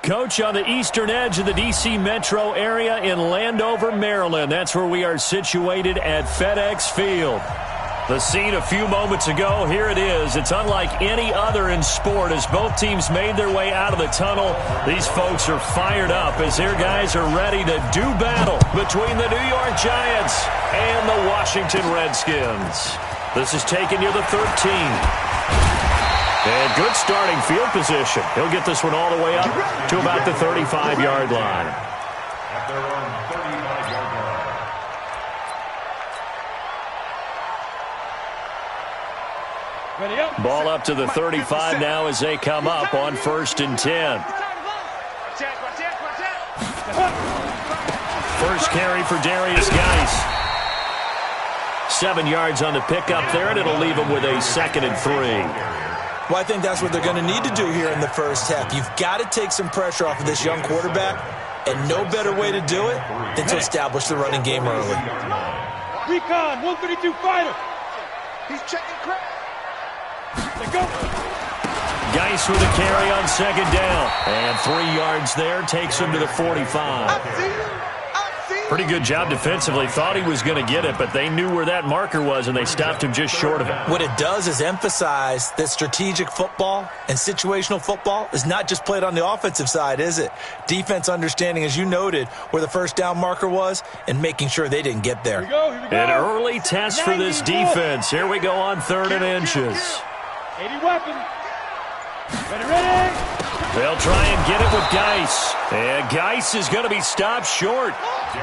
Coach, on the eastern edge of the D.C. metro area in Landover, Maryland. That's where we are situated at FedEx Field. The scene a few moments ago, here it is. It's unlike any other in sport as both teams made their way out of the tunnel. These folks are fired up as their guys are ready to do battle between the New York Giants and the Washington Redskins. This is taking you to 13. And good starting field position. He'll get this one all the way up to about the 35-yard line. At their own 35-yard line. Ready up. Ball up to the 35 now as they come up on 1st and 10. First carry for Darius Geis. 7 yards on the pickup there, and it'll leave him with a 2nd and 3. Well, I think that's what they're going to need to do here in the first half. You've got to take some pressure off of this young quarterback, and no better way to do it than to establish the running game early. Recon, 132 fighter. He's checking crap. Let go. Geis with a carry on 2nd down. And 3 yards there takes him to the 45. Pretty good job defensively. Thought he was going to get it, but they knew where that marker was, and they stopped him just short of it. What it does is emphasize that strategic football and situational football is not just played on the offensive side, is it? Defense understanding, as you noted, where the first down marker was and making sure they didn't get there. Here we go. An early test for this defense. Here we go on 3rd and inches. 80 weapon. Ready. They'll try and get it with Geis. And Geis is going to be stopped short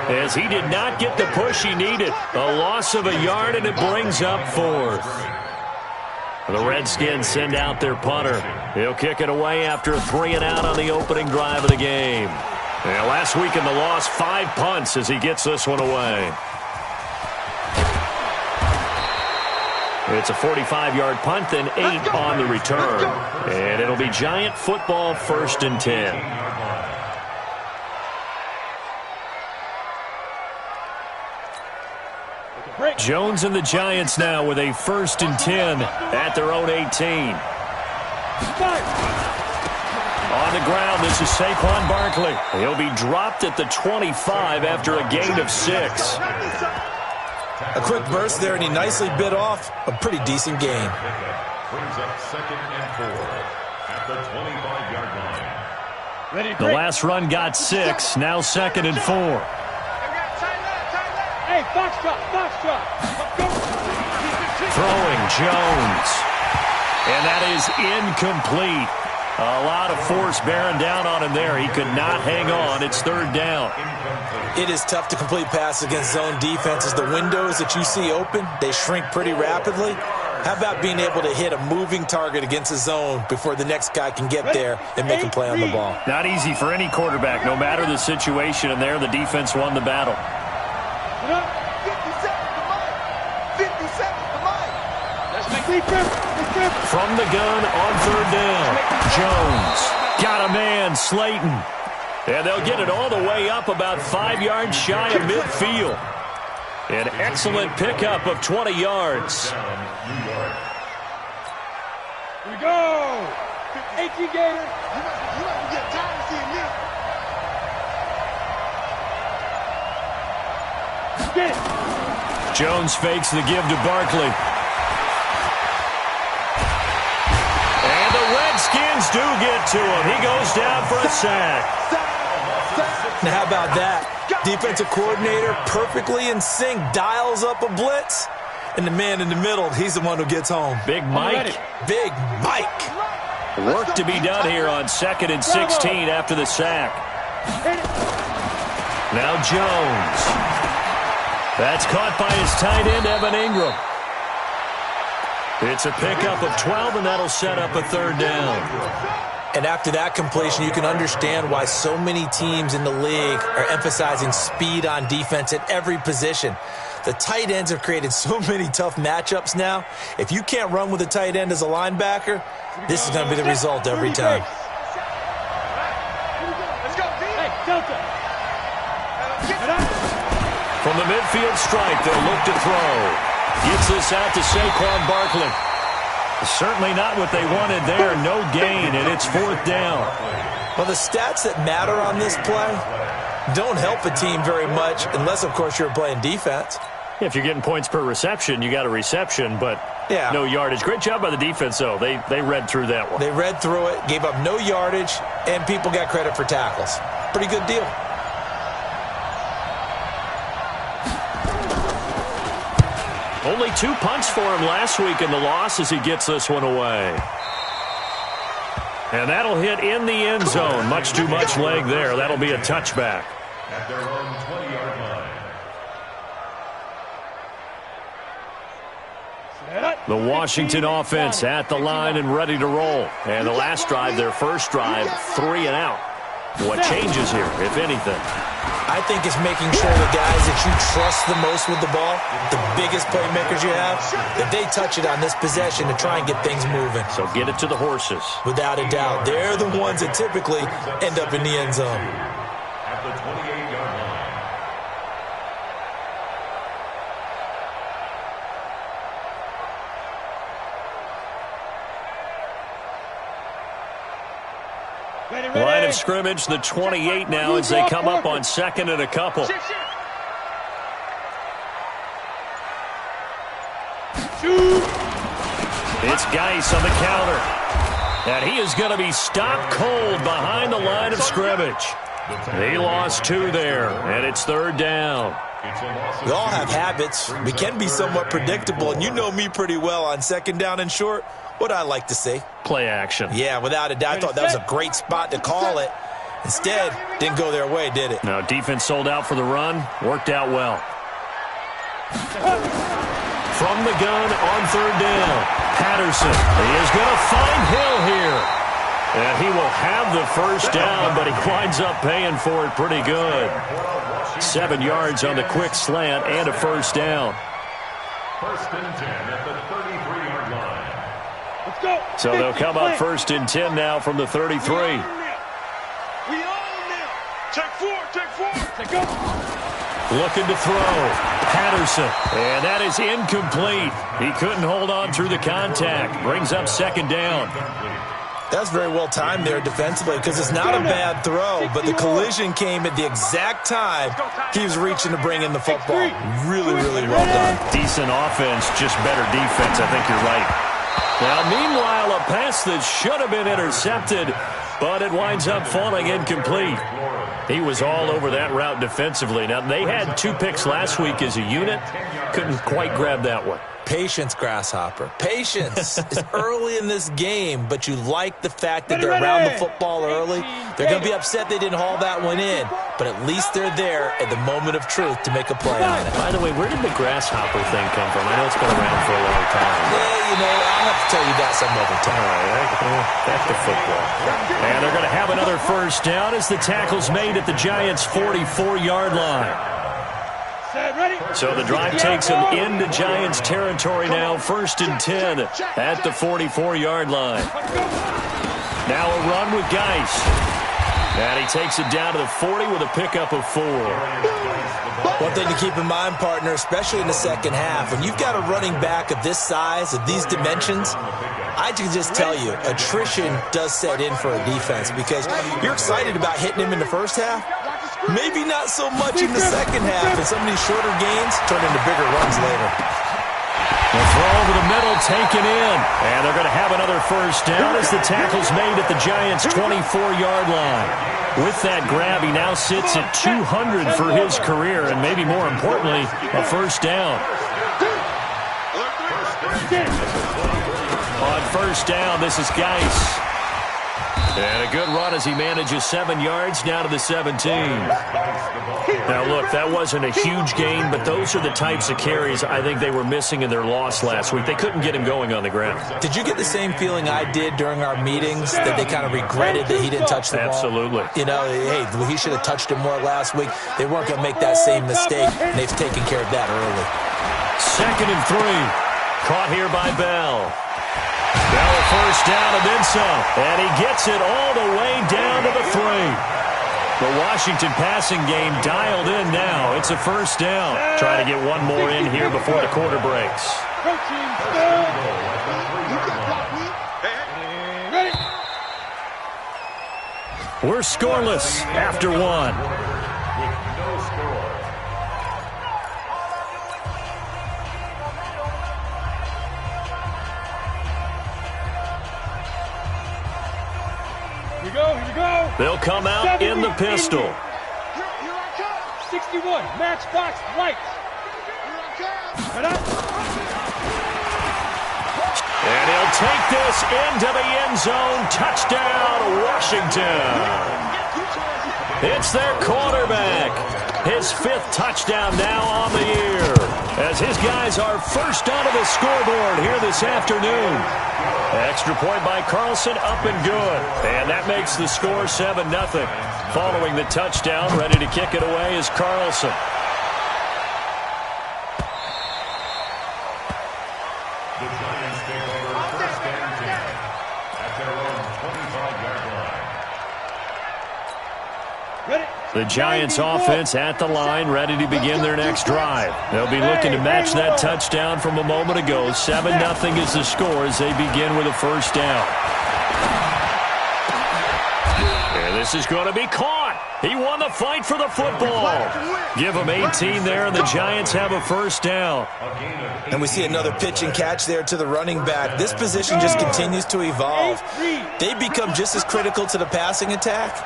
as he did not get the push he needed. A loss of a yard, and it brings up 4th. The Redskins send out their punter. He'll kick it away after a 3-and-out on the opening drive of the game. And last week in the loss, 5 punts as he gets this one away. It's a 45-yard punt, then 8 on the return. And it'll be Giant football 1st and 10. Jones and the Giants now with a 1st and 10 at their own 18. On the ground, this is Saquon Barkley. He'll be dropped at the 25 after a gain of 6. A quick burst there, and he nicely bit off a pretty decent gain. Brings up 2nd and 4 at the 25-yard line. The last run got 6, now 2nd and 4. Hey, foxtrot. Throwing Jones. And that is incomplete. A lot of force bearing down on him there. He could not hang on. It's 3rd down. It is tough to complete passes against zone defenses. The windows that you see open, they shrink pretty rapidly. How about being able to hit a moving target against a zone before the next guy can get there and make a play on the ball? Not easy for any quarterback, no matter the situation, and there the defense won the battle. 50 seconds to Mike. From the gun on 3rd down, Jones got a man, Slayton. And they'll get it all the way up about 5 yards shy of midfield. An excellent pickup of 20 yards. Here we go. 18 Gator. You might get tired of seeing me. Get it. Jones fakes the give to Barkley. And the Redskins do get to him. He goes down for a sack. Now, how about that? Defensive coordinator perfectly in sync, dials up a blitz, and the man in the middle, he's the one who gets home. Big Mike. Big Mike. Work to be done here on 2nd and 16 after the sack. Now Jones. That's caught by his tight end, Evan Ingram. It's a pickup of 12, and that'll set up a 3rd down. And after that completion, you can understand why so many teams in the league are emphasizing speed on defense at every position. The tight ends have created so many tough matchups now. If you can't run with a tight end as a linebacker, this is going to be the result every time. From the midfield stripe, they'll look to throw. Gets this out to Saquon Barkley. Certainly not what they wanted there. No gain, and it's 4th down. Well, the stats that matter on this play don't help a team very much unless, of course, you're playing defense. If you're getting points per reception, you got a reception, but no yardage. Great job by the defense, though. They read through that one. They read through it, gave up no yardage, and people got credit for tackles. Pretty good deal. Only 2 punts for him last week in the loss as he gets this one away. And that'll hit in the end zone. Much too much leg there. That'll be a touchback. At their own 20-yard line. The Washington offense at the line and ready to roll. And the last drive, their first drive, 3 and out. What changes here, if anything? I think it's making sure the guys that you trust the most with the ball, the biggest playmakers you have, that they touch it on this possession to try and get things moving. So get it to the horses. Without a doubt. They're the ones that typically end up in the end zone. At the 28-yard line. Line of scrimmage, the 28 now as they come up on second and a couple. It's Geis on the counter. And he is going to be stopped cold behind the line of scrimmage. He lost 2 there, and it's 3rd down. We all have habits. We can be somewhat predictable, and you know me pretty well on 2nd down and short. What I like to see. Play action. Yeah, without a doubt. I thought that was a great spot to call it. Instead, didn't go their way, did it? Now, defense sold out for the run. Worked out well. From the gun on 3rd down. Patterson. He is going to find Hill here. And he will have the first down, but he winds up paying for it pretty good. 7 yards on the quick slant and a first down. 1st and 10 at the 33-yard line. Let's go. So they'll come up 1st and 10 now from the 33. We own them. Take 4. Take go. Looking to throw. Patterson. And that is incomplete. He couldn't hold on through the contact. Brings up 2nd down. That's very well timed there defensively because it's not a bad throw, but the collision came at the exact time he was reaching to bring in the football. Really, really well done. Decent offense, just better defense. I think you're right. Now, meanwhile, a pass that should have been intercepted, but it winds up falling incomplete. He was all over that route defensively. Now, they had 2 picks last week as a unit. Couldn't quite grab that one. Patience, Grasshopper. Patience. It's early in this game, but you like the fact that they're around the football early. They're going to be upset they didn't haul that one in, but at least they're there at the moment of truth to make a play on it. By the way, where did the Grasshopper thing come from? I know it's been around for a long time. Yeah, you know, I'll have to tell you that some other time. All right, back to football. And they're going to have another first down as the tackle's made at the Giants' 44-yard line. So the drive takes them into Giants territory now. 1st and 10 at the 44-yard line. Now a run with Geis. And he takes it down to the 40 with a pickup of 4. One thing to keep in mind, partner, especially in the second half, when you've got a running back of this size, of these dimensions, I can just tell you, attrition does set in for a defense because you're excited about hitting him in the first half. Maybe not so much in the second half, and some of these shorter gains turn into bigger runs later. The throw over the middle taken in, and they're going to have another first down as the tackle's made at the Giants' 24-yard line. With that grab, he now sits at 200 for his career, and maybe more importantly, a first down. On first down, this is Geis. And a good run as he manages 7 yards now to the 17. Now, look, that wasn't a huge gain, but those are the types of carries I think they were missing in their loss last week. They couldn't get him going on the ground. Did you get the same feeling I did during our meetings, that they kind of regretted that he didn't touch the ball? Absolutely. You know, hey, he should have touched it more last week. They weren't going to make that same mistake, and they've taken care of that early. 2nd and 3. Caught here by Bell. Now a first down and then some. And he gets it all the way down to the 3. The Washington passing game dialed in now. It's a first down. Trying to get one more in here before the quarter breaks. We're scoreless after one. With no score. Here we go, here we go. They'll come out in the pistol. Here I come. 61, matchbox lights. Here I come. Head up. And he'll take this into the end zone. Touchdown, Washington. It's their quarterback. His 5th touchdown now on the year, as his guys are first onto the scoreboard here this afternoon. Extra point by Carlson, up and good. And that makes the score 7-0. Following the touchdown, ready to kick it away is Carlson. The Giants take over first and 10 at their own 25-yard line. Ready. The Giants offense at the line, ready to begin their next drive. They'll be looking to match that touchdown from a moment ago. 7-0 is the score as they begin with a first down. And this is going to be caught. He won the fight for the football. Give him 18 there, and the Giants have a first down. And we see another pitch and catch there to the running back. This position just continues to evolve. They become just as critical to the passing attack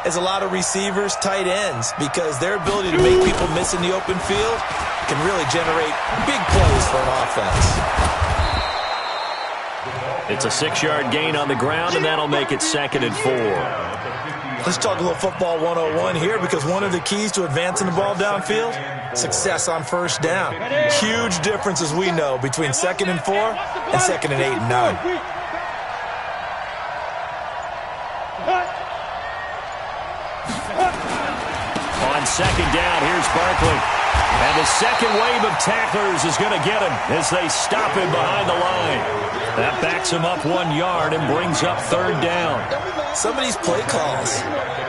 as a lot of receivers, tight ends, because their ability to make people miss in the open field can really generate big plays for an offense. It's a 6-yard gain on the ground, and that'll make it 2nd and 4. Let's talk a little football 101 here, because one of the keys to advancing the ball downfield, success on first down. Huge difference, as we know, between 2nd and 4 and 2nd and 8 and 9. On 2nd down, here's Barkley. And the second wave of tacklers is going to get him as they stop him behind the line. That backs him up 1 yard and brings up 3rd down. Some of these play calls,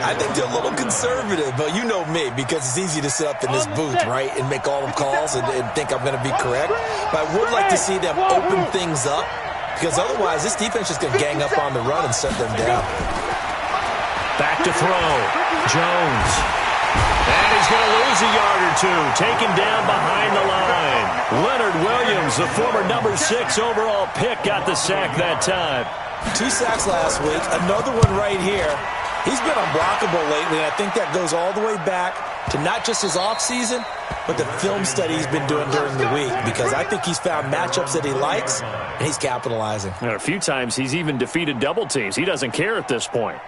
I think they're a little conservative, but you know me, because it's easy to sit up in this booth, right, and make all the calls and think I'm going to be correct. But I would like to see them open things up, because otherwise this defense is going to gang up on the run and set them down. Back to throw. Jones. And he's going to lose a yard or two. Taken down behind the line. Leonard Williams, the former number 6 overall pick, got the sack that time. 2 sacks last week. Another one right here. He's been unblockable lately, and I think that goes all the way back to not just his offseason, but the film study he's been doing during the week, because I think he's found matchups that he likes, and he's capitalizing. And a few times he's even defeated double teams. He doesn't care at this point.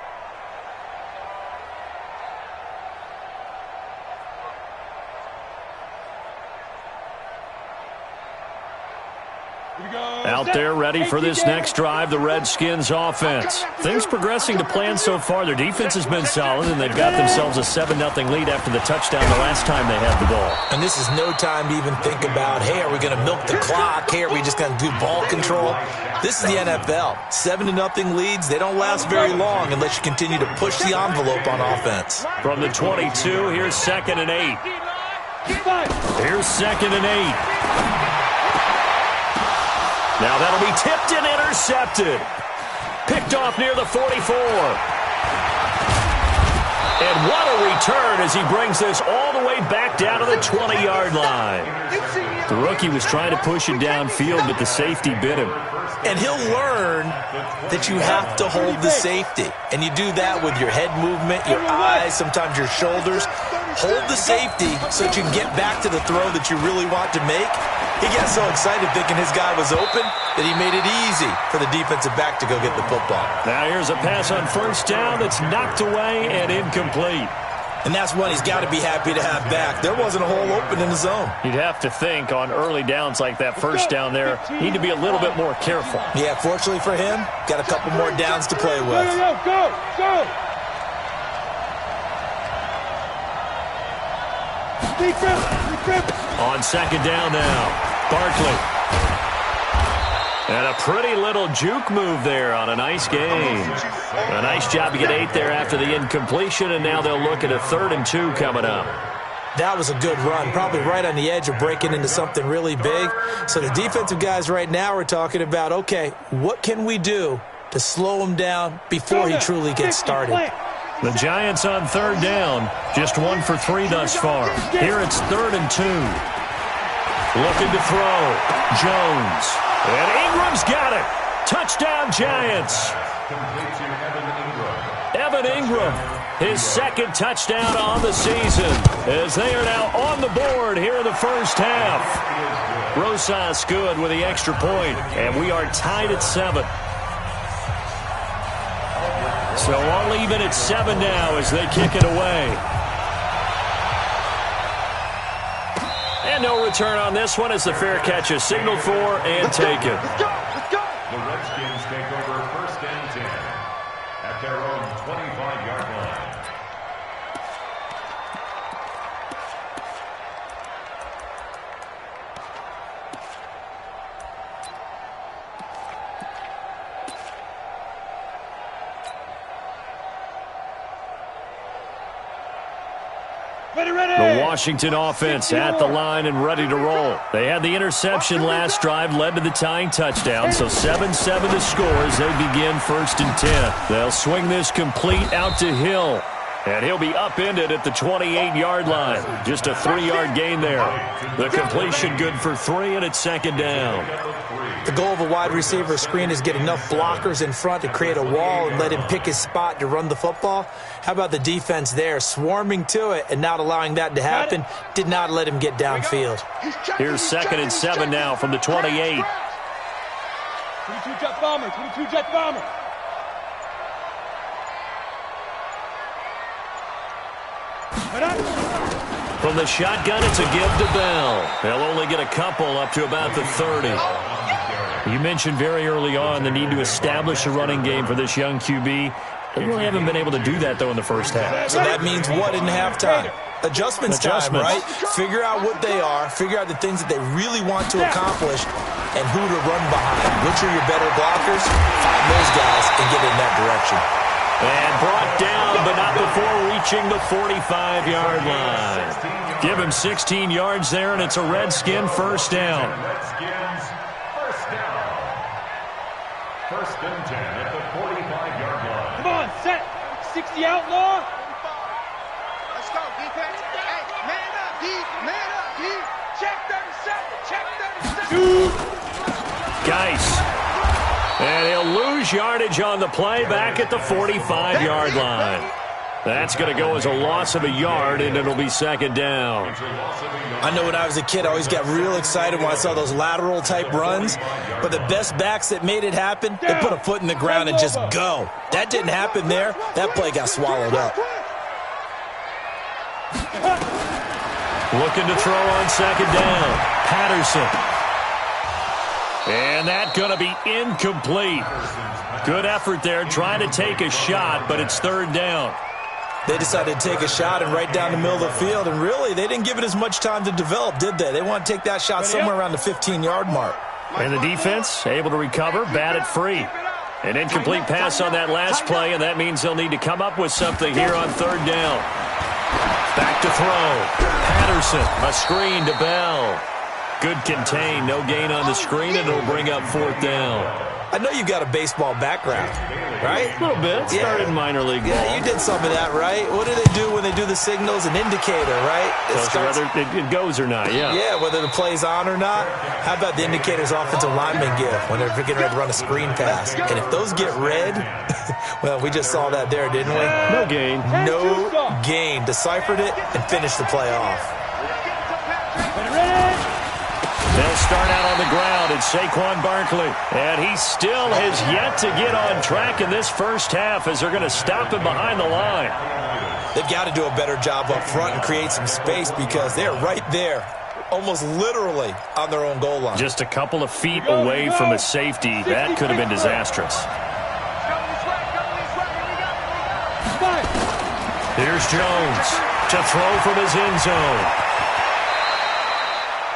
Out there ready for this next drive, the Redskins offense. Things progressing to plan so far. Their defense has been solid, and they've got themselves a 7-0 lead after the touchdown the last time they had the ball. And this is no time to even think about, hey, are we going to milk the clock? Hey, are we just going to do ball control? This is the NFL. 7-0 leads, they don't last very long unless you continue to push the envelope on offense. From the 22, here's 2nd and 8. Here's 2nd and 8. Now that'll be tipped and intercepted. Picked off near the 44. And what a return as he brings this all the way back down to the 20-yard line. The rookie was trying to push it downfield, but the safety bit him. And he'll learn that you have to hold the safety. And you do that with your head movement, your eyes, sometimes your shoulders. Hold the safety so that you can get back to the throw that you really want to make. He got so excited thinking his guy was open that he made it easy for the defensive back to go get the football. Now here's a pass on first down that's knocked away and incomplete. And that's one he's got to be happy to have back. There wasn't a hole open in the zone. You'd have to think on early downs like that first down there, need to be a little bit more careful. Yeah, fortunately for him, got a couple more downs to play with. Go! On 2nd down now, Barkley. And a pretty little juke move there on a nice game. A nice job to get 8 there after the incompletion, and now they'll look at a 3rd and 2 coming up. That was a good run, probably right on the edge of breaking into something really big. So the defensive guys right now are talking about, okay, what can we do to slow him down before he truly gets started? The Giants on third down, just 1 for 3 thus far. Here it's 3rd and 2. Looking to throw. Jones. And Ingram's got it. Touchdown, Giants. Evan Ingram, his 2nd touchdown on the season, as they are now on the board here in the first half. Rosas good with the extra point, and we are tied at 7. So all even at 7 now as they kick it away. And no return on this one as the fair catch is signaled for and taken. Let's go. Let's go. The Redskins take over 1st and 10 at their own 25-yard line. The Washington offense at the line and ready to roll. They had the interception last drive, led to the tying touchdown, so 7-7 the score as they begin 1st and 10. They'll swing this complete out to Hill, and he'll be upended at the 28-yard line. Just a 3-yard gain there. The completion good for 3, and it's 2nd down. The goal of a wide receiver screen is get enough blockers in front to create a wall and let him pick his spot to run the football. How about the defense there, swarming to it and not allowing that to happen? Did not let him get downfield. Here's 2nd and 7 now from the 28. 22 Jet Bomber, 22 Jet Bomber. From the shotgun, it's a give to Bell. They'll only get a couple up to about the 30. You mentioned very early on the need to establish a running game for this young QB. They really haven't been able to do that, though, in the first half. So that means what in halftime? Adjustments time, right? Figure out what they are, figure out the things that they really want to accomplish, and who to run behind. Which are your better blockers? Find those guys and get in that direction. And brought down, but not before reaching the 45-yard line. Give him 16 yards there, and it's a Redskin first down. Redskins, first down. 1st and 10 at the 45-yard line. Come on, set. 60 outlaw. Let's go, defense. Hey, man up, D. Man up, D. Check 37. Check 37. Geis. And he'll lose yardage on the play back at the 45-yard line. That's going to go as a loss of a yard, and it'll be 2nd down. I know when I was a kid, I always got real excited when I saw those lateral-type runs. But the best backs that made it happen, they put a foot in the ground and just go. That didn't happen there. That play got swallowed up. Looking to throw on 2nd down. Patterson. And that's going to be incomplete. Good effort there, trying to take a shot, but it's 3rd down. They decided to take a shot and right down the middle of the field, and really, they didn't give it as much time to develop, did they? They want to take that shot somewhere around the 15-yard mark. And the defense able to recover, bat it free. An incomplete pass on that last play, and that means they'll need to come up with something here on 3rd down. Back to throw. Patterson, a screen to Bell. Good contain, no gain on the screen, and it'll bring up 4th down. I know you've got a baseball background, right? A little bit. Started minor league ball. Yeah, you did some of that, right? What do they do when they do the signals? An indicator, right? Whether it goes or not, yeah. Yeah, whether the play's on or not. How about the indicators offensive linemen give when they're getting ready to run a screen pass? And if those get red, well, we just saw that there, didn't we? No gain. No gain. Deciphered it and finished the play off. They'll start out on the ground. It's Saquon Barkley. And he still has yet to get on track in this first half as they're going to stop him behind the line. They've got to do a better job up front and create some space because they're right there, almost literally on their own goal line. Just a couple of feet away from a safety. That could have been disastrous. Here's Jones to throw from his end zone.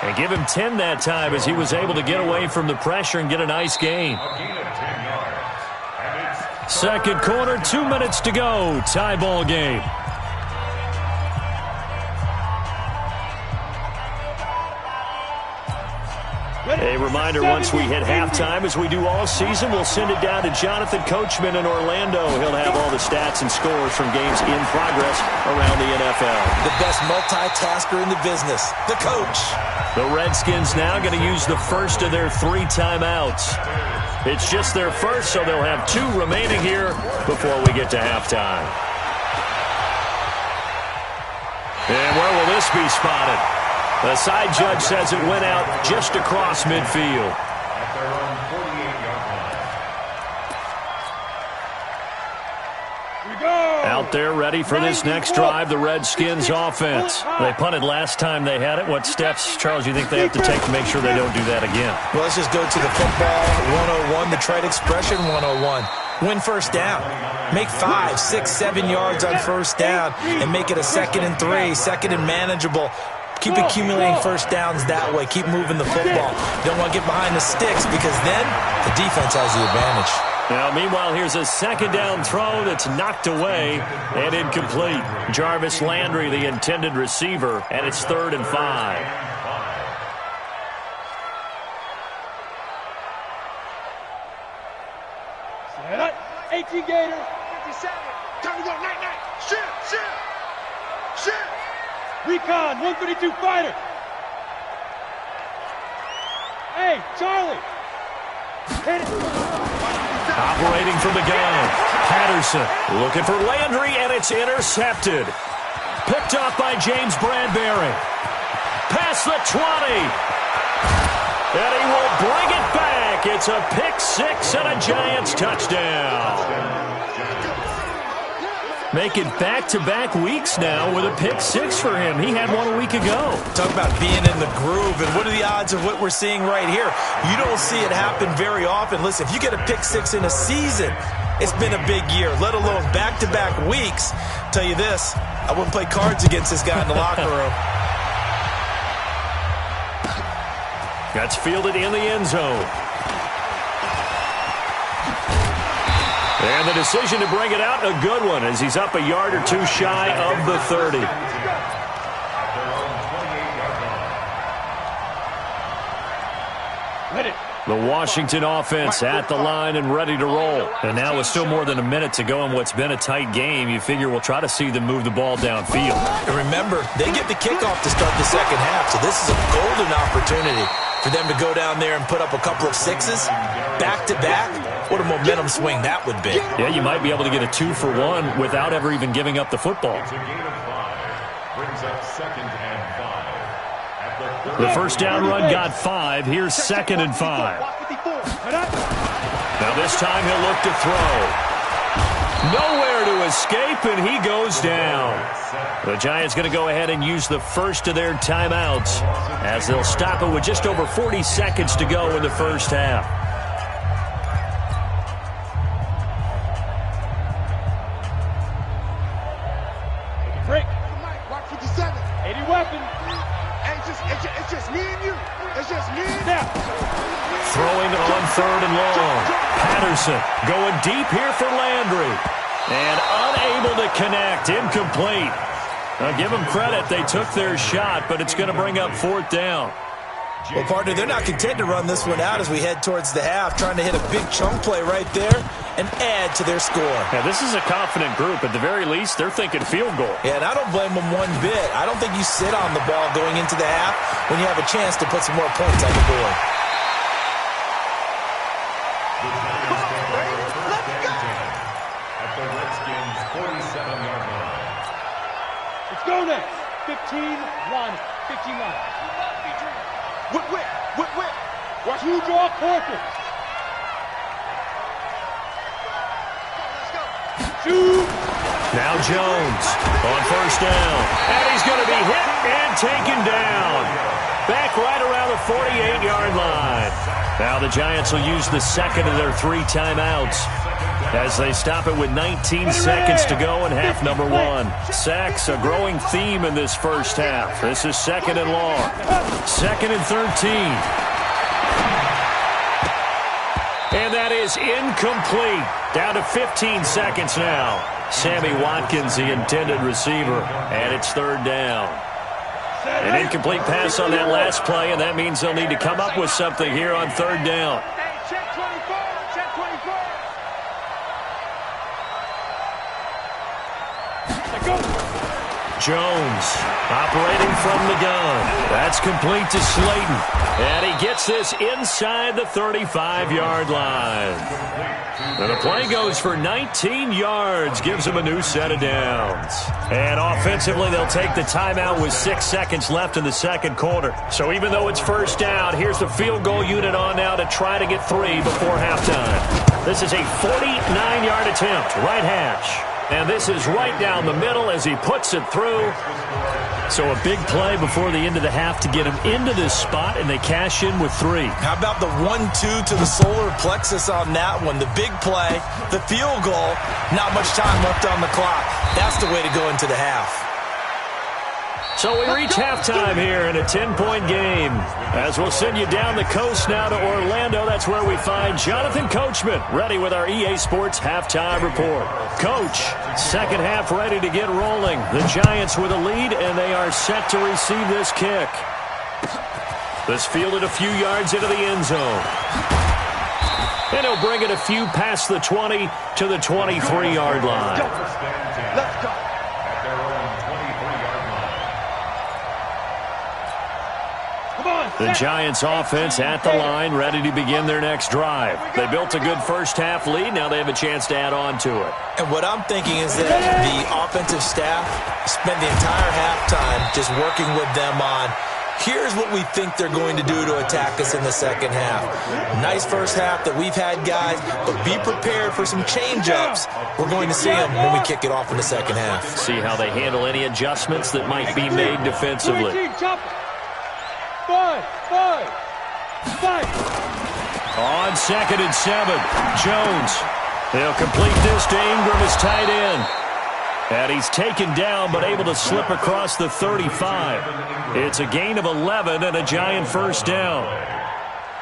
And give him 10 that time as he was able to get away from the pressure and get a nice gain. Second quarter, 2 minutes to go. Tie ball game. A reminder, once we hit halftime, as we do all season, we'll send it down to Jonathan Coachman in Orlando. He'll have all the stats and scores from games in progress around the NFL. The best multitasker in the business, the coach. The Redskins now going to use the first of their 3 timeouts. It's just their first, so they'll have 2 remaining here before we get to halftime. And where will this be spotted? The side judge says it went out just across midfield. At their own 48-yard line. We go! Out there ready for this next drive, the Redskins offense. They punted last time they had it. What steps, Charles, you think they have to take to make sure they don't do that again? Well, let's just go to the football 101, the trade expression 101. Win first down. Make 5, 6, 7 yards on first down and make it a 2nd and 3, 2nd and manageable. Keep accumulating first downs that way. Keep moving the football. Don't want to get behind the sticks because then the defense has the advantage. Now, meanwhile, here's a 2nd down throw that's knocked away and incomplete. Jarvis Landry, the intended receiver, and it's 3rd and 5. Set up. 18 Gators. 57. Time to go. Night, night. Shoot. Recon, 132 fighter. Hey, Charlie. Hit it. Operating from the gun, Patterson looking for Landry, and it's intercepted. Picked off by James Bradbury. Past the 20. And he will bring it back. It's a pick 6 and a Giants touchdown. Making back-to-back weeks now with a pick 6 for him. He had one a week ago. Talk about being in the groove, and what are the odds of what we're seeing right here? You don't see it happen very often. Listen, if you get a pick 6 in a season, it's been a big year, let alone back-to-back weeks. Tell you this, I wouldn't play cards against this guy in the locker room. That's fielded in the end zone. And the decision to bring it out, a good one, as he's up a yard or 2 shy of the 30. The Washington offense at the line and ready to roll. And now with still more than a minute to go in what's been a tight game, you figure we'll try to see them move the ball downfield. And remember, they get the kickoff to start the second half, so this is a golden opportunity for them to go down there and put up a couple of 6s back-to-back. What a momentum swing that would be. Yeah, you might be able to get a 2-for-1 without ever even giving up the football. It's a gain of 5. Brings up 2nd and 5. At the The first down run got 5. Here's 2nd and 5. Now this time he'll look to throw. Nowhere to escape, and he goes down. The Giants going to go ahead and use the first of their timeouts as they'll stop it with just over 40 seconds to go in the first half. Break. Watch 57. 80 weapon. Hey, it's just me and you. It's just me and you. Snap. Throwing on 3rd and long. Patterson going deep here for Landry. And unable to connect. Incomplete. Now give them credit. They took their shot, but it's going to bring up 4th down. Well, partner, they're not content to run this one out as we head towards the half, trying to hit a big chunk play right there and add to their score. Now, this is a confident group. At the very least, they're thinking field goal. Yeah, and I don't blame them one bit. I don't think you sit on the ball going into the half when you have a chance to put some more points on the board. The Giants take over first and 10 at the Redskins' 47-yard line. Let's go next. 15 line. 15 line. Whip. Watch you draw corker. Let's go. Shoot. Now Jones on first down. And he's going to be hit and taken down. Back right around the 48-yard line. Now the Giants will use the second of their 3 timeouts as they stop it with 19 seconds to go in half number 1. Sacks, a growing theme in this first half. This is 2nd and long. 2nd and 13. And that is incomplete. Down to 15 seconds now. Sammy Watkins, the intended receiver, and it's 3rd down. An incomplete pass on that last play, and that means they'll need to come up with something here on third down. Hey, check 24. Check 24. Jones operating from the gun. That's complete to Slayton. And he gets this inside the 35-yard line. And the play goes for 19 yards, gives them a new set of downs. And offensively, they'll take the timeout with 6 seconds left in the second quarter. So even though it's first down, here's the field goal unit on now to try to get 3 before halftime. This is a 49-yard attempt, right hash. And this is right down the middle as he puts it through. So a big play before the end of the half to get him into this spot, and they cash in with 3. How about the 1-2 to the solar plexus on that one? The big play, the field goal, not much time left on the clock. That's the way to go into the half. So we reach halftime here in a 10-point game. As we'll send you down the coast now to Orlando, that's where we find Jonathan Coachman, ready with our EA Sports halftime report. Coach, second half ready to get rolling. The Giants with a lead, and they are set to receive this kick. This fielded a few yards into the end zone. And he'll bring it a few past the 20 to the 23-yard line. Let's go. The Giants offense at the line, ready to begin their next drive. They built a good first half lead. Now they have a chance to add on to it. And what I'm thinking is that the offensive staff spent the entire halftime just working with them on, here's what we think they're going to do to attack us in the second half. Nice first half that we've had, guys, but be prepared for some change-ups. We're going to see them when we kick it off in the second half. See how they handle any adjustments that might be made defensively. 5. On 2nd and 7, Jones. He'll complete this to Ingram as tight end. And he's taken down but able to slip across the 35. It's a gain of 11 and a Giant first down.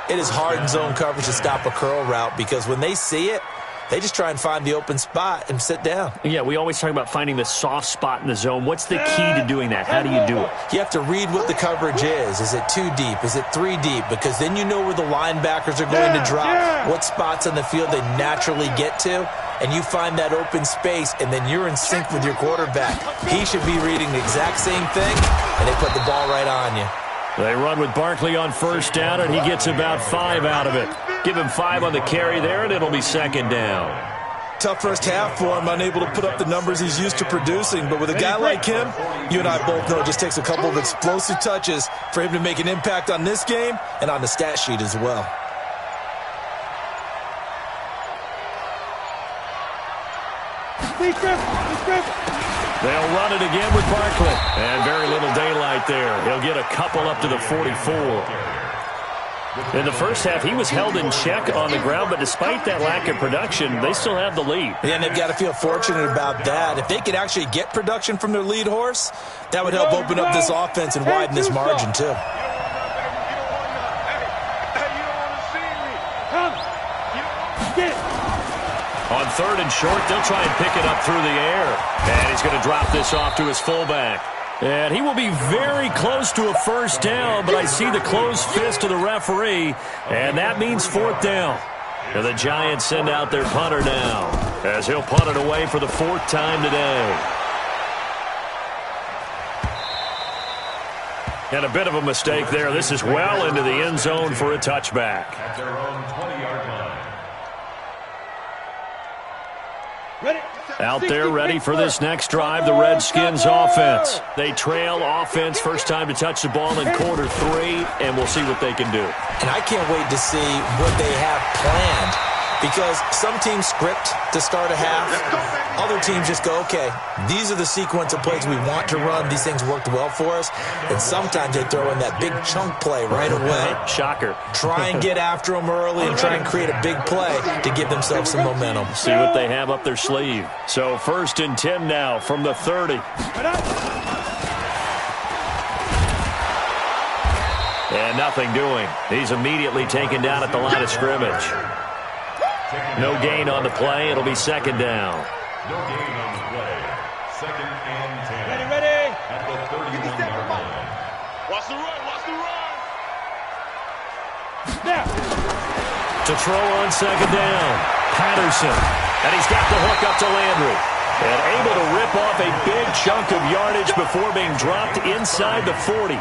It is hard in zone coverage to stop a curl route because when they see it, they just try and find the open spot and sit down. Yeah, we always talk about finding the soft spot in the zone. What's the key to doing that? How do you do it? You have to read what the coverage is. Is it 2 deep? Is it 3 deep? Because then you know where the linebackers are going to drop, what spots on the field they naturally get to, and you find that open space, and then you're in sync with your quarterback. He should be reading the exact same thing, and they put the ball right on you. They run with Barkley on first down, and he gets about 5 out of it. Give him 5 on the carry there, and it'll be second down. Tough first half for him, unable to put up the numbers he's used to producing. But with a guy like him, you and I both know it just takes a couple of explosive touches for him to make an impact on this game and on the stat sheet as well. They'll run it again with Barkley. And very little daylight there. He'll get a couple up to the 44. In the first half, he was held in check on the ground, but despite that lack of production, they still have the lead. Yeah, and they've got to feel fortunate about that. If they could actually get production from their lead horse, that would help open up this offense and widen this margin, too. On 3rd and short, they'll try and pick it up through the air. And he's going to drop this off to his fullback. And he will be very close to a first down, but I see the closed fist of the referee, and that means 4th down. And the Giants send out their punter now, as he'll punt it away for the 4th time today. And a bit of a mistake there. This is well into the end zone for a touchback. At their own 20-yard line. Out there ready for this next drive, the Redskins offense. They trail offense first time to touch the ball in quarter 3, and we'll see what they can do. And I can't wait to see what they have planned, because some teams script to start a half. Other teams just go, okay, these are the sequence of plays we want to run. These things worked well for us. And sometimes they throw in that big chunk play right away. Shocker. Try and get after them early and try and create a big play to give themselves some momentum. See what they have up their sleeve. So 1st and 10 now from the 30. And nothing doing. He's immediately taken down at the line of scrimmage. No gain on the play. It'll be 2nd down. No gain on the play. 2nd and 10. Ready. At the 31-yard line. Watch the run. Watch the run. Now. To throw on second down. Patterson. And he's got the hook up to Landry. And able to rip off a big chunk of yardage before being dropped inside the 40.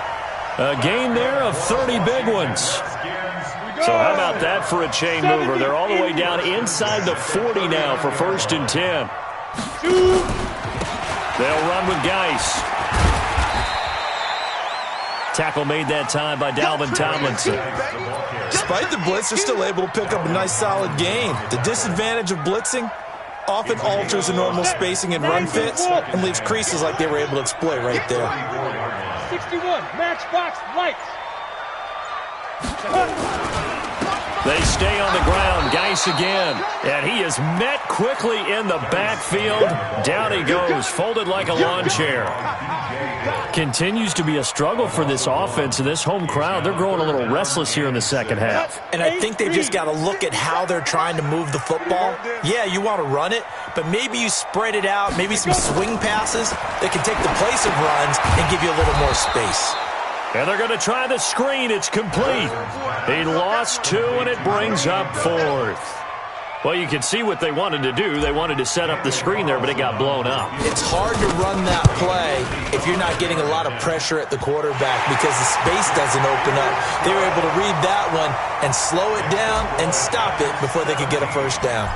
A gain there of 30 big ones. So how about that for a chain mover? They're all the way down inside the 40 now for 1st and 10. They'll run with Geis. Tackle made that time by Dalvin Tomlinson. Despite the blitz, they're still able to pick up a nice solid gain. The disadvantage of blitzing often alters the normal spacing and run fits and leaves creases like they were able to exploit right there. 61, matchbox lights. They stay on the ground. Geis again. And he is met quickly in the backfield. Down he goes, folded like a lawn chair. Continues to be a struggle for this offense and this home crowd. They're growing a little restless here in the second half. And I think they've just got to look at how they're trying to move the football. Yeah, you want to run it, but maybe you spread it out, maybe some swing passes that can take the place of runs and give you a little more space. And they're going to try the screen. It's complete. He lost 2, and it brings up 4th. Well, you can see what they wanted to do. They wanted to set up the screen there, but it got blown up. It's hard to run that play if you're not getting a lot of pressure at the quarterback because the space doesn't open up. They were able to read that one and slow it down and stop it before they could get a first down.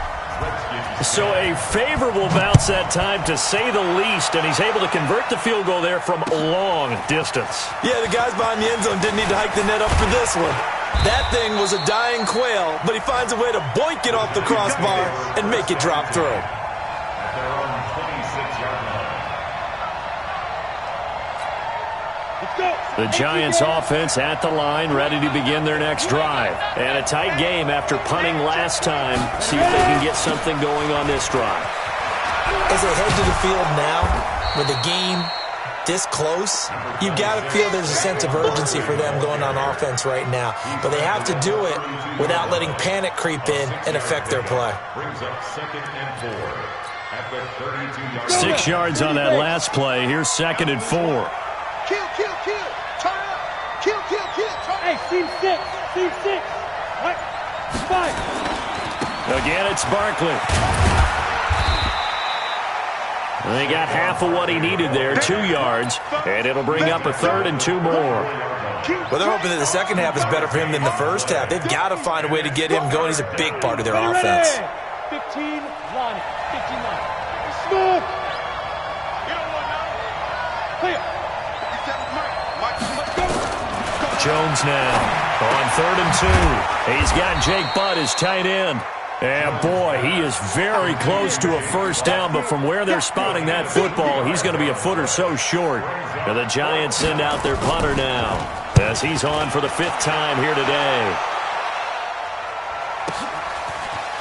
So a favorable bounce that time, to say the least, and he's able to convert the field goal there from long distance. Yeah, the guys behind the end zone didn't need to hike the net up for this one. That thing was a dying quail, but he finds a way to boink it off the crossbar and make it drop through. At their own 26-yard line. The Giants offense at the line, ready to begin their next drive. And a tight game after punting last time. See if they can get something going on this drive. As they head to the field now, with the game this close, you've got to feel there's a sense of urgency for them going on offense right now. But they have to do it without letting panic creep in and affect their play. Brings up 2nd and 4 at the 32-yard line. 6 yards on that last play. Here's 2nd and 4. Kill, kill, kill. Turn up. Kill, kill, kill. Turn up. Hey, team 6. Team 6. What? 5. Again, it's Barkley. They got half of what he needed there, 2 yards, and it'll bring up a 3rd and 2 more. Well, they're hoping that the second half is better for him than the first half. They've got to find a way to get him going. He's a big part of their offense. 15, line, 59. Smooth. Clear. Jones now on 3rd and 2. He's got Jake Butt as tight end. And boy, he is very close to a first down, but from where they're spotting that football, he's going to be a foot or so short. And the Giants send out their punter now as he's on for the 5th time here today.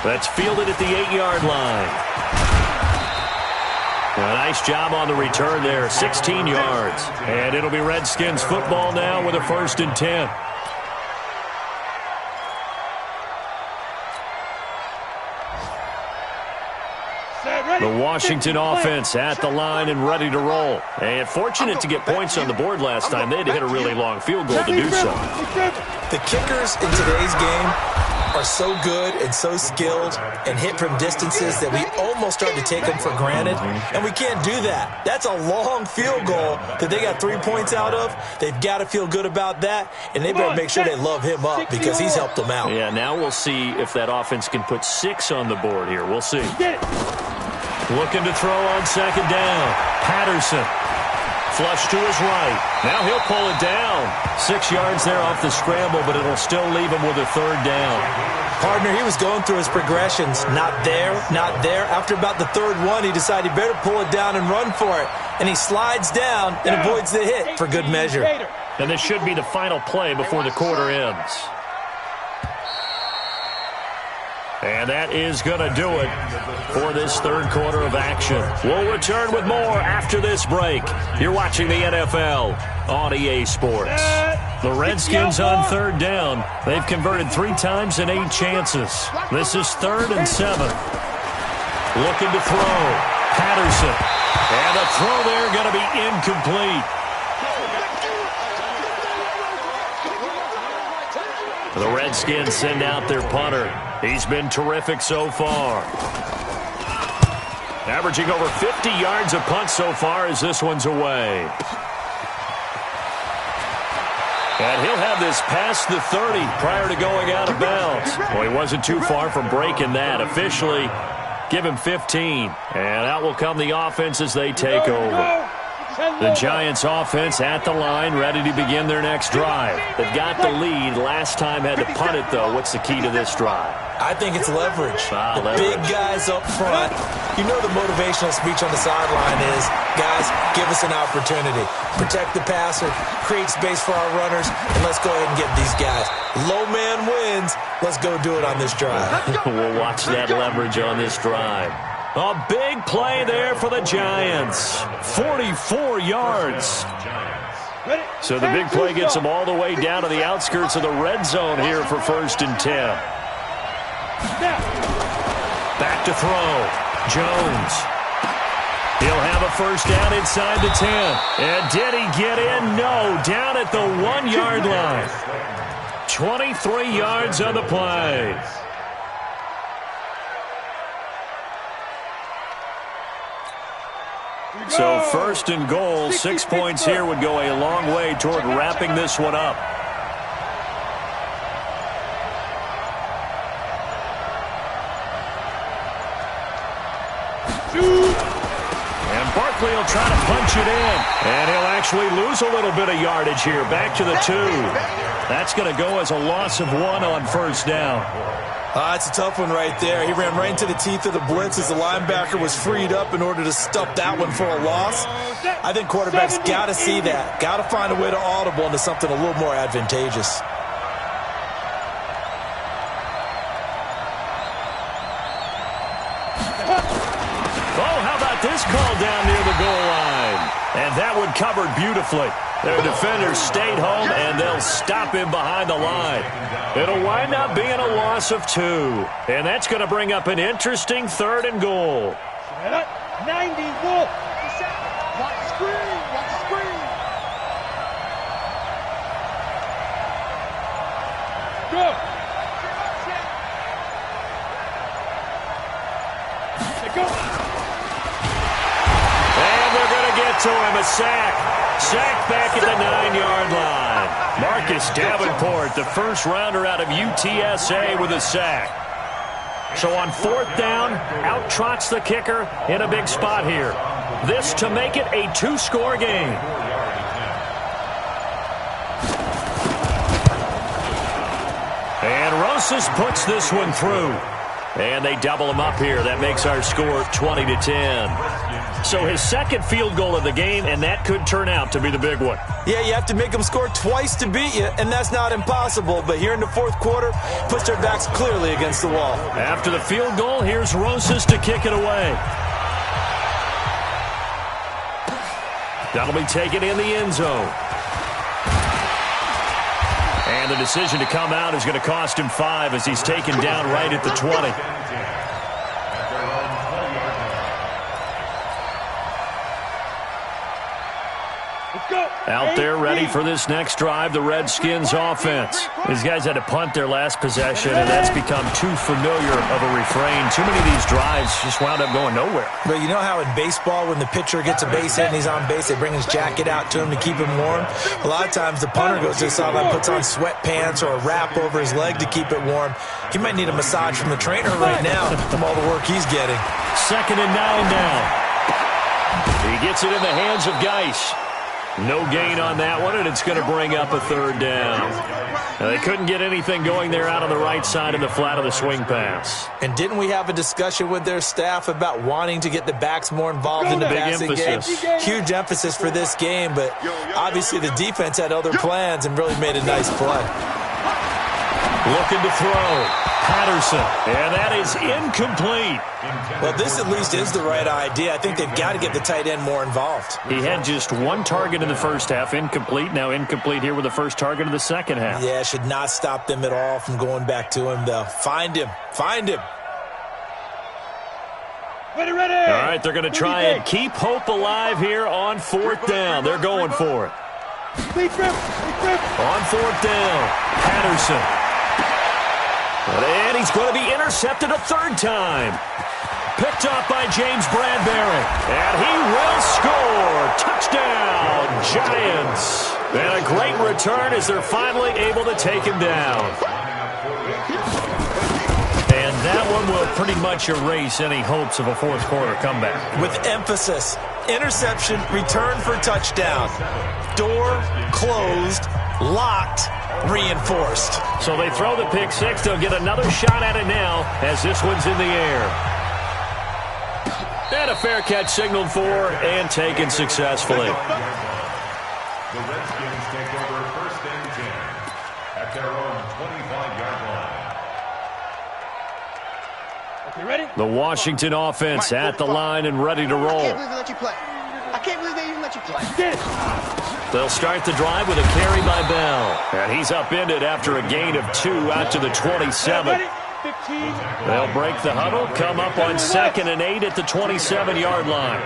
That's fielded at the 8-yard line. A nice job on the return there, 16 yards. And it'll be Redskins football now with a 1st and 10. The Washington offense at the line and ready to roll. And fortunate to get points on the board last time. They had to hit a really long field goal to do so. The kickers in today's game are so good and so skilled and hit from distances that we almost start to take them for granted, and we can't do that. That's a long field goal that they got 3 points out of. They've got to feel good about that, and they better make sure they love him up because he's helped them out. Yeah, now we'll see if that offense can put 6 on the board here. We'll see. Looking to throw on second down. Patterson. Flush to his right. Now he'll pull it down. 6 yards there off the scramble, but it'll still leave him with a 3rd down. Partner, he was going through his progressions. Not there, not there. After about the 3rd one, he decided he better pull it down and run for it. And he slides down and avoids the hit for good measure. And this should be the final play before the quarter ends. And that is going to do it for this 3rd quarter of action. We'll return with more after this break. You're watching the NFL on EA Sports. The Redskins on 3rd down. They've converted 3 times in 8 chances. This is 3rd and 7. Looking to throw. Patterson. And the throw there going to be incomplete. The Redskins send out their punter. He's been terrific so far. Averaging over 50 yards a punt so far as this one's away. And he'll have this past the 30 prior to going out of bounds. Well, he wasn't too far from breaking that. Officially, give him 15. And out will come the offense as they take over. The Giants offense at the line, ready to begin their next drive. They've got the lead. Last time had to punt it, though. What's the key to this drive? I think it's leverage. Leverage. Big guys up front. You know the motivational speech on the sideline is, guys, give us an opportunity. Protect the passer, create space for our runners, and let's go ahead and get these guys. Low man wins. Let's go do it on this drive. We'll watch that leverage on this drive. A big play there for the Giants. 44 yards. So the big play gets them all the way down to the outskirts of the red zone here for 1st and 10. Back to throw. Jones. He'll have a first down inside the 10. And did he get in? No. Down at the 1-yard line. 23 yards on the play. So 1st and goal, 6 points here would go a long way toward wrapping this one up. And Barkley will try to punch it in. And he'll actually lose a little bit of yardage here. Back to the 2. That's going to go as a loss of 1 on 1st down. It's a tough one right there. He ran right into the teeth of the blitz as the linebacker was freed up in order to stuff that one for a loss. I think quarterbacks got to see that. Got to find a way to audible into something a little more advantageous. Oh, how about this call down near the goal line? And that one covered beautifully. Their defenders stayed home, and they'll stop him behind the line. It'll wind up being a loss of 2. And that's going to bring up an interesting 3rd and goal. 90, Wolf. Watch screen, watch screen. Go. Go. And they're going to get to him, a sack. Sack back at the 9-yard line. Marcus Davenport, the first-rounder out of UTSA with a sack. So on 4th down, out trots the kicker in a big spot here. This to make it a 2-score game. And Rosas puts this one through. And they double him up here. That makes our score 20-10. So his 2nd field goal of the game, and that could turn out to be the big one. Yeah, you have to make them score twice to beat you, and that's not impossible. But here in the 4th quarter, puts their backs clearly against the wall. After the field goal, here's Rosas to kick it away. That'll be taken in the end zone. And the decision to come out is going to cost him 5 as he's taken down right at the 20. Out there ready for this next drive, the Redskins offense. These guys had to punt their last possession, and that's become too familiar of a refrain. Too many of these drives just wound up going nowhere. But you know how in baseball, when the pitcher gets a base hit and he's on base, they bring his jacket out to him to keep him warm? A lot of times the punter goes to the sideline, puts on sweatpants or a wrap over his leg to keep it warm. He might need a massage from the trainer right now from all the work he's getting. 2nd and 9 now. He gets it in the hands of Geis. No gain on that one, and it's going to bring up a 3rd down. Now, they couldn't get anything going there out on the right side in the flat of the swing pass. And didn't we have a discussion with their staff about wanting to get the backs more involved in the passing game? Huge emphasis for this game, but obviously the defense had other plans and really made a nice play. Looking to throw. Patterson, and that is incomplete. Well, this at least is the right idea. I think they've got to get the tight end more involved. He had just 1 target in the first half, incomplete. Now incomplete here with the first target of the second half. Yeah, should not stop them at all from going back to him, though. Find him. Find him. Ready, ready. All right, they're going to try and keep hope alive here on 4th down. They're going for it. On 4th down, Patterson. And he's going to be intercepted a third time. Picked up by James Bradbury. And he will score. Touchdown, Giants. And a great return as they're finally able to take him down. And that one will pretty much erase any hopes of a fourth quarter comeback. With emphasis, interception, return for touchdown. Door closed, locked, reinforced. So they throw the pick six. They'll get another shot at it now as this one's in the air. And a fair catch signaled for and taken successfully. The Redskins take over first and 10 at their own 25-yard line. Okay, ready? The Washington offense at the line and ready to roll. I can't believe they let you play. I can't believe they even let you play. Get it. They'll start the drive with a carry by Bell. And he's upended after a gain of 2 out to the 27. Ready? 15. They'll break the huddle, come up on 2nd and 8 at the 27-yard line.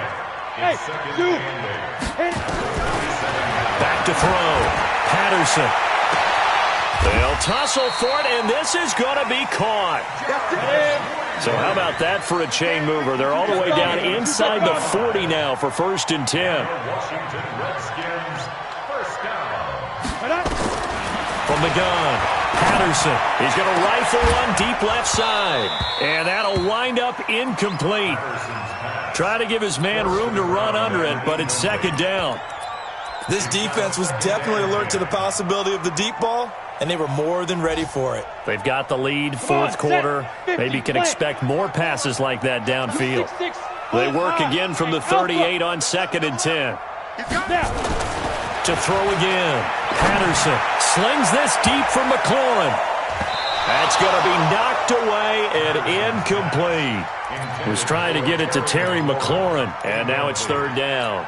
Hey, 2. Hit. Back to throw. Patterson. They'll tussle for it, and this is going to be caught. So how about that for a chain mover? They're all the way down inside the 40 now for 1st and 10. Washington Redskins first down. From the gun, Patterson. He's going to rifle one deep left side. And that'll wind up incomplete. Try to give his man room to run under it, but it's 2nd down. This defense was definitely alert to the possibility of the deep ball, and they were more than ready for it. They've got the lead, 4th quarter. Maybe can expect more passes like that downfield. They work again from the 38 on 2nd and 10. To throw again. Patterson slings this deep for McLaurin. That's going to be knocked away and incomplete. Was trying to get it to Terry McLaurin, and now it's 3rd down.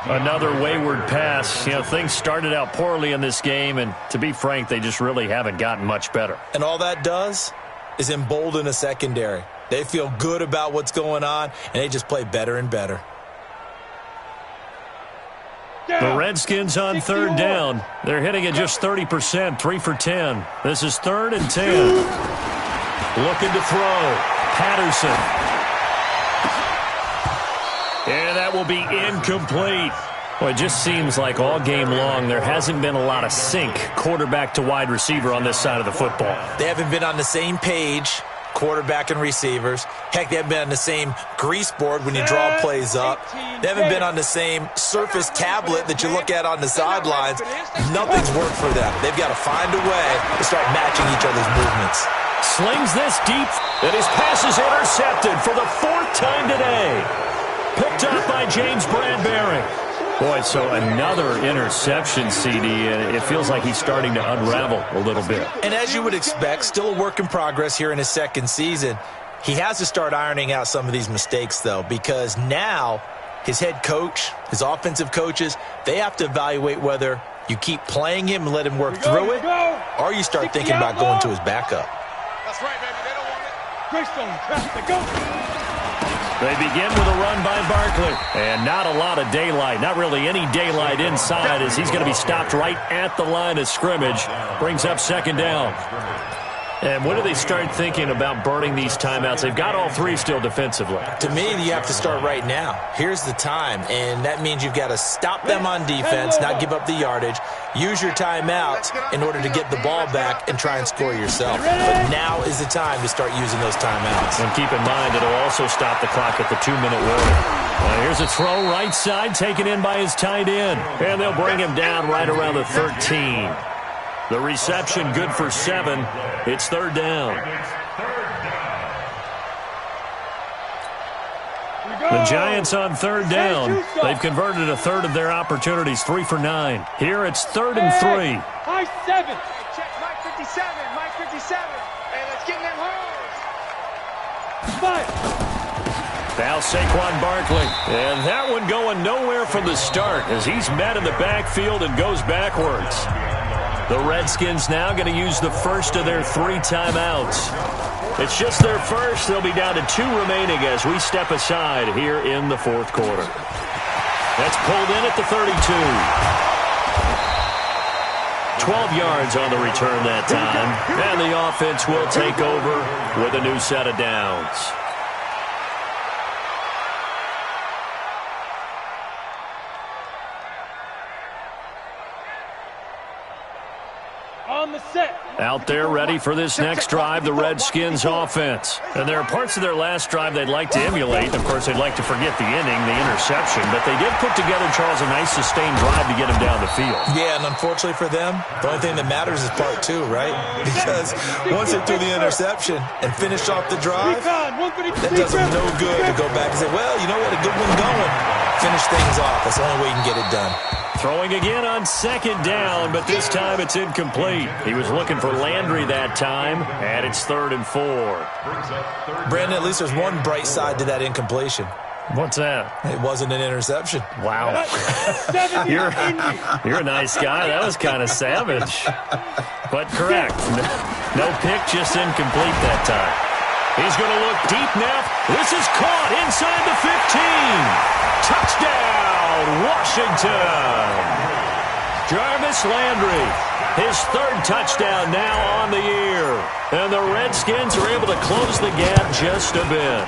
Another wayward pass. You know, things started out poorly in this game, and to be frank, they just really haven't gotten much better. And all that does is embolden a secondary. They feel good about what's going on, and they just play better and better. The Redskins on 3rd down. They're hitting at just 30%, 3 for 10. This is 3rd and 10. Looking to throw. Patterson. And that will be incomplete. Well, it just seems like all game long there hasn't been a lot of sync quarterback to wide receiver on this side of the football. They haven't been on the same page, quarterback and receivers. Heck, they haven't been on the same grease board when you draw plays up. They haven't been on the same surface tablet that you look at on the sidelines. Nothing's worked for them. They've got to find a way to start matching each other's movements. Slings this deep, and his pass is intercepted for the 4th time today. Picked up by James Bradbury. Boy, so another interception, CD, and it feels like he's starting to unravel a little bit. And as you would expect, still a work in progress here in his 2nd season. He has to start ironing out some of these mistakes, though, because now his head coach, his offensive coaches, they have to evaluate whether you keep playing him and let him work through it, or you start thinking about going to his backup. That's right, baby. They don't want it. Greystone, traffic, go. They begin with a run by Barkley. And not a lot of daylight. Not really any daylight inside as he's going to be stopped right at the line of scrimmage. Brings up 2nd down. And when do they start thinking about burning these timeouts? They've got all 3 still defensively. To me, you have to start right now. Here's the time, and that means you've got to stop them on defense, not give up the yardage, use your timeouts in order to get the ball back and try and score yourself. But now is the time to start using those timeouts. And keep in mind, it'll also stop the clock at the 2-minute warning. Here's a throw right side, taken in by his tight end. And they'll bring him down right around the 13. The reception good for 7. It's 3rd down. The Giants on 3rd down. They've converted a third of their opportunities, 3 for 9. Here it's 3rd and 3. High 7. Check Mike 57. Mike 57. Hey, let's get in them holes. 5. Now Saquon Barkley. And that one going nowhere from the start as he's met in the backfield and goes backwards. The Redskins now going to use the first of their 3 timeouts. It's just their first. They'll be down to 2 remaining as we step aside here in the 4th quarter. That's pulled in at the 32. 12 yards on the return that time. And the offense will take over with a new set of downs. On the set. Out there ready for this next drive, the Redskins offense. And there are parts of their last drive they'd like to emulate. Of course, they'd like to forget the inning, the interception. But they did put together, Charles, a nice sustained drive to get him down the field. Yeah, and unfortunately for them, the only thing that matters is part two, right? Because once they threw the interception and finished off the drive, that does them no good to go back and say, well, you know what, a good one going. Finish things off. That's the only way you can get it done. Throwing again on second down, but this time it's incomplete. He was looking for Landry that time, and it's 3rd and 4. Brandon, at least there's one bright side to that incompletion. What's that? It wasn't an interception. Wow. You're a nice guy. That was kind of savage. But correct. No pick, just incomplete that time. He's going to look deep now. This is caught inside the 15. Touchdown, Washington. Jarvis Landry, his 3rd touchdown now on the year. And the Redskins are able to close the gap just a bit.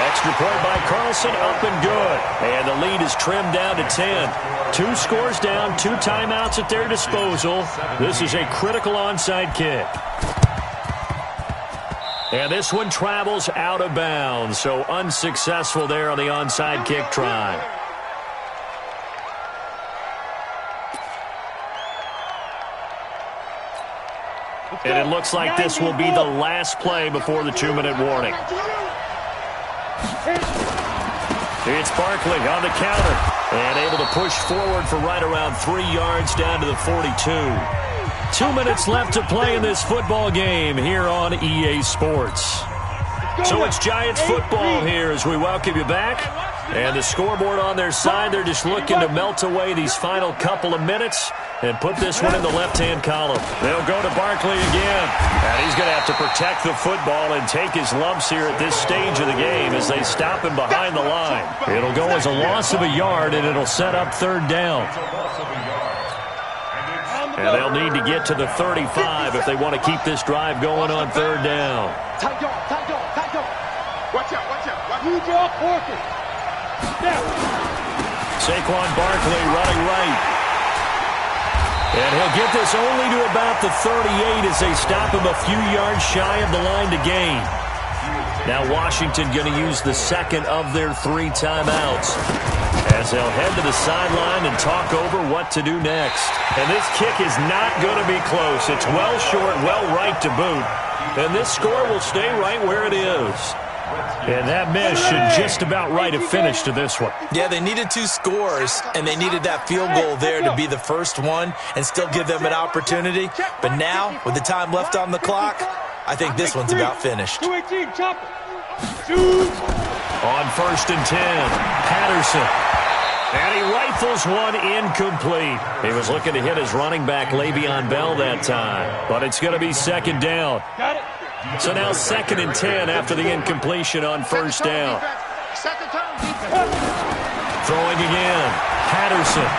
Extra point by Carlson, up and good. And the lead is trimmed down to 10. 2 scores down, 2 timeouts at their disposal. This is a critical onside kick. And this one travels out of bounds, so unsuccessful there on the onside kick try. And it looks like this will be the last play before the 2-minute warning. It's Barkley on the counter and able to push forward for right around 3 yards down to the 42. 2 minutes left to play in this football game here on EA Sports. So it's Giants football here as we welcome you back. And the scoreboard on their side, they're just looking to melt away these final couple of minutes and put this one in the left-hand column. They'll go to Barkley again. And he's going to have to protect the football and take his lumps here at this stage of the game as they stop him behind the line. It'll go as a loss of a yard, and it'll set up 3rd down. And they'll need to get to the 35 if they want to keep this drive going on 3rd down. Tight dog. Watch out. You draw Porter. Saquon Barkley running right. And he'll get this only to about the 38 as they stop him a few yards shy of the line to gain. Now Washington going to use the second of their 3 timeouts as they'll head to the sideline and talk over what to do next. And this kick is not going to be close. It's well short, well right to boot. And this score will stay right where it is. And that miss should just about right have finished to this one. Yeah, they needed 2 scores, and they needed that field goal there to be the first one and still give them an opportunity. But now, with the time left on the clock, I think this one's about finished. 218, chop it. On 1st and 10, Patterson. And he rifles one incomplete. He was looking to hit his running back, Le'Veon Bell, that time. But it's going to be 2nd down. Got it. So now 2nd and 10 after the incompletion on 1st down. Throwing again. Patterson.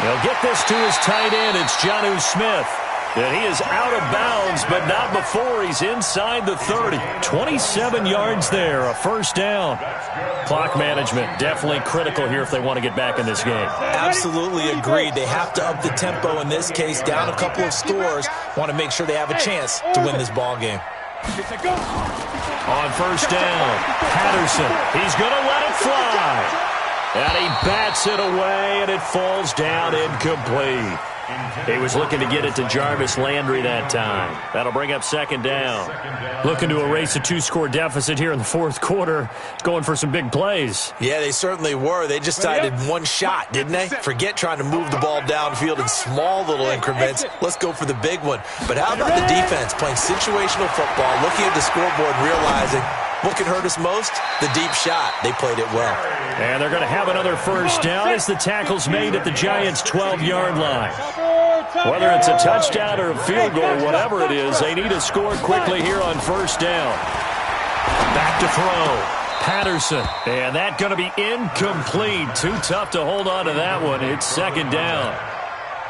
He'll get this to his tight end. It's Jonnu Smith. And he is out of bounds, but not before he's inside the 30. 27 yards there, a 1st down. Clock management definitely critical here if they want to get back in this game. Absolutely agreed. They have to up the tempo in this case, down a couple of scores. Want to make sure they have a chance to win this ball game. On 1st down, Patterson. He's going to let it fly. And he bats it away, and it falls down incomplete. He was looking to get it to Jarvis Landry that time. That'll bring up 2nd down. Looking to erase a 2-score deficit here in the 4th quarter. Going for some big plays. Yeah, they certainly were. They just decided one shot, didn't they? Forget trying to move the ball downfield in small little increments. Let's go for the big one. But how about the defense playing situational football, looking at the scoreboard and realizing what can hurt us most? The deep shot. They played it well. And they're going to have another 1st down as the tackle's made at the Giants' 12-yard line. Whether it's a touchdown or a field goal, whatever it is, they need to score quickly here on 1st down. Back to throw. Patterson. And that's going to be incomplete. Too tough to hold on to that one. It's 2nd down.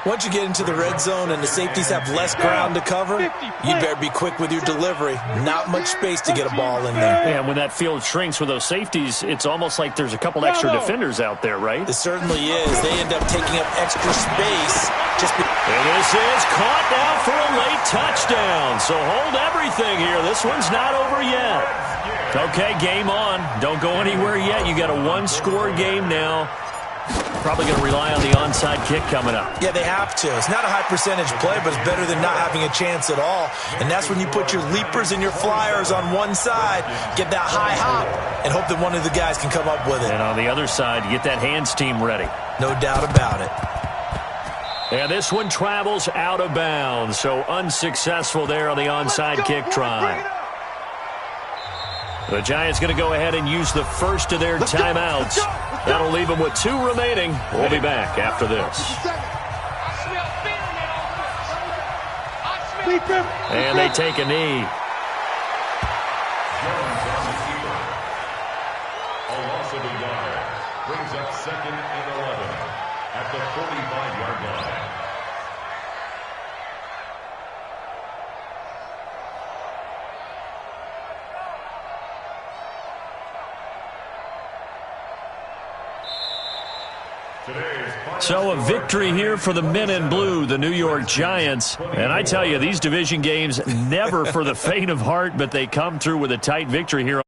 Once you get into the red zone and the safeties have less ground to cover, you better be quick with your delivery. Not much space to get a ball in there. And when that field shrinks with those safeties, it's almost like there's a couple extra defenders out there, right? It certainly is. They end up taking up extra space. And this is caught now for a late touchdown. So hold everything here. This one's not over yet. Okay, game on. Don't go anywhere yet. You got a one-score game now. Probably going to rely on the onside kick coming up. Yeah, they have to. It's not a high percentage play, but it's better than not having a chance at all. And that's when you put your leapers and your flyers on one side, get that high hop, and hope that one of the guys can come up with it. And on the other side, you get that hands team ready. No doubt about it. And this one travels out of bounds, so unsuccessful there on the onside kick try. The Giants going to go ahead and use the first of their timeouts. That'll leave them with 2 remaining. We'll be back after this. And they take a knee. A loss of a yard brings up 2nd and 11 at the 45-yard line. So a victory here for the men in blue, the New York Giants. And I tell you, these division games never for the faint of heart, but they come through with a tight victory here.